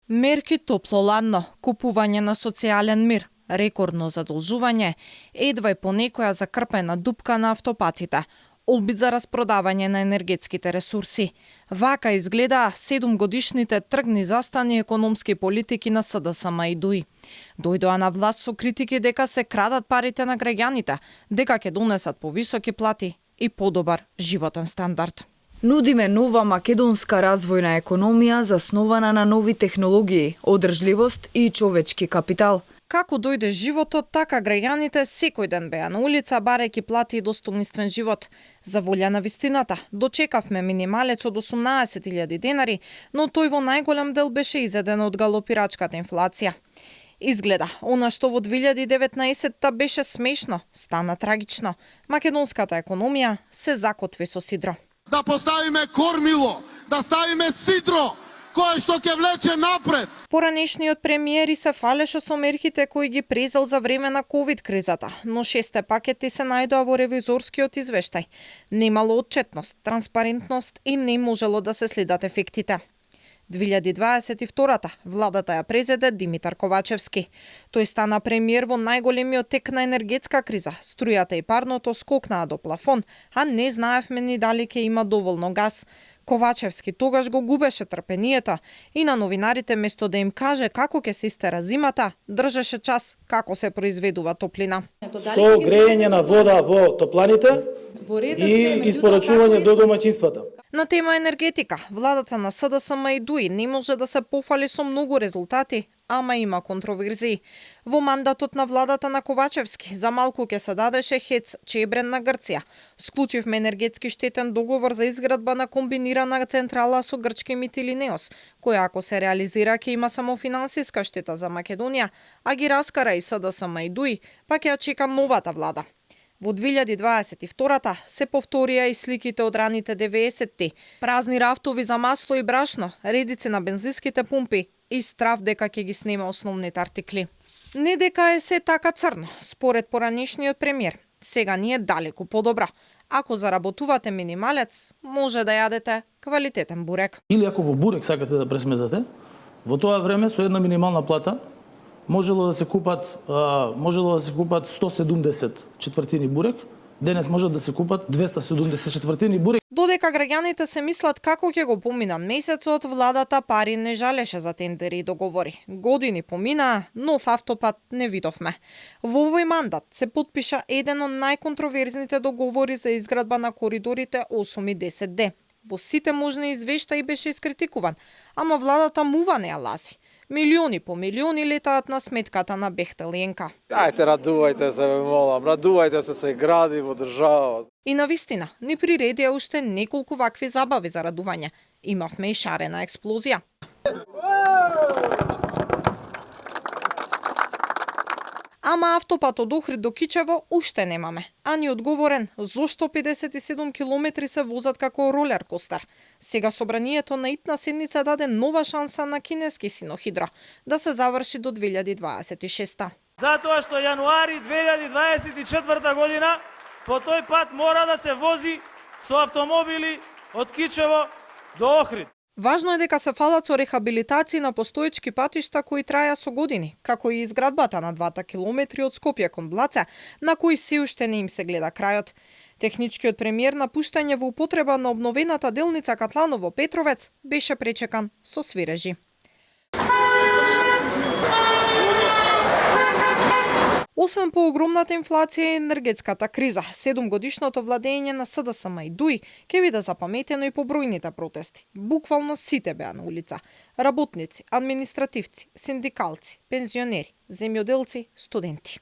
Мерки топло-ладно, купување на социјален мир, рекордно задолжување, едва по некоја закрпена дупка на автопатите, обид за распродавање на енергетските ресурси. Вака изгледаа 7-годишните тргни застани економски политики на СДСМ и ДУИ. Дојдоа на власт со критики дека се крадат парите на граѓаните, дека ќе донесат повисоки плати и подобар животен стандард. Нудиме нова македонска развојна економија заснована на нови технологии, одржливост и човечки капитал. Како дојде животот, така граѓаните секој ден беа на улица барајќи плати и достоинствен живот. За волја на вистината, дочекавме минималец од 18.000 денари, но тој во најголем дел беше изеден од галопирачката инфлација. Изгледа, она што во 2019-та беше смешно, стана трагично. Македонската економија се закотви со сидро. Да поставиме кормило, да ставиме сидро, кое што ќе влече напред. Поранешниот премиер се фалеше со мерките кои ги презел за време на ковид кризата, но 6 пакети се најдоа во ревизорскиот извештај. Немало отчетност, транспарентност и не можело да се следат ефектите. 2022-та владата ја презеде Димитар Ковачевски. Тој стана премиер во најголемиот тек на енергетска криза. Струјата и парното скокнаа до плафон, а не знаевме ни дали ќе има доволно газ. Ковачевски тогаш го губеше трпението и на новинарите место да им каже како ќе се истера зимата, држеше час како се произведува топлина. Со грејење на вода во топланите и испорачување до домаќинствата. На тема енергетика, владата на СДСМ и ДУИ не може да се пофали со многу резултати, ама има контроверзии. Во мандатот на владата на Ковачевски за малку ќе се дадеше ХЕЦ Чебрен на Грција. Склучивме енергетски штетен договор за изградба на комбинирана централа со грчки Митилинеос, која ако се реализира ќе има само финансиска штета за Македонија, а ги раскара и СДСМ и ДУИ, па ќе ја чека новата влада. Во 2022-та се повторија и сликите од раните 90-ти. Празни рафтови за масло и брашно, редици на бензинските пумпи и страв дека ќе ги снема основните артикли. Не дека е се така црно, според поранешниот премиер. Сега ни е далеку подобра. Ако заработувате минималец, може да јадете квалитетен бурек. Или ако во бурек сакате да пресметате, во тоа време со една минимална плата можело да се купат 170 четвртини бурек, денес можат да се купат 270 четвртини бурек. Додека граѓаните се мислат како ќе го поминат месецот, владата пари не жалеше за тендери и договори. Години поминаа, нов автопат не видовме. Во овој мандат се потпиша еден од најконтроверзните договори за изградба на коридорите 8 и 10D. Во сите можни извештаи беше искритикуван, ама владата мува не ја лази. Милиони по милиони летаат на сметката на Бехтел и НК. Ајте, радувајте се, ве молам, радувајте се гради во држава. И навистина, ни приредија уште неколку вакви забави за радување. Имавме и шарена експлозија. Ама автопат од Охрид до Кичево уште немаме. А ни одговорен зошто 57 километри се возат како ролер костер. Сега собранието на итна седница даде нова шанса на кинески синохидро да се заврши до 2026. Затоа што јануари 2024 година по тој пат мора да се вози со автомобили од Кичево до Охрид. Важно е дека се фалат со рехабилитации на постоечки патишта кои траја со години, како и изградбата на 2 километри од Скопје кон Блаца, на кои се уште не им се гледа крајот. Техничкиот премиер на пуштање во употреба на обновената делница Катланово-Петровец беше пречекан со свирежи. Освен по огромната инфлација и енергетската криза, 7-годишното владење на СДСМ и ДУИ ќе биде запаметено и по бројните протести. Буквално сите беа на улица. Работници, административци, синдикалци, пензионери, земјоделци, студенти.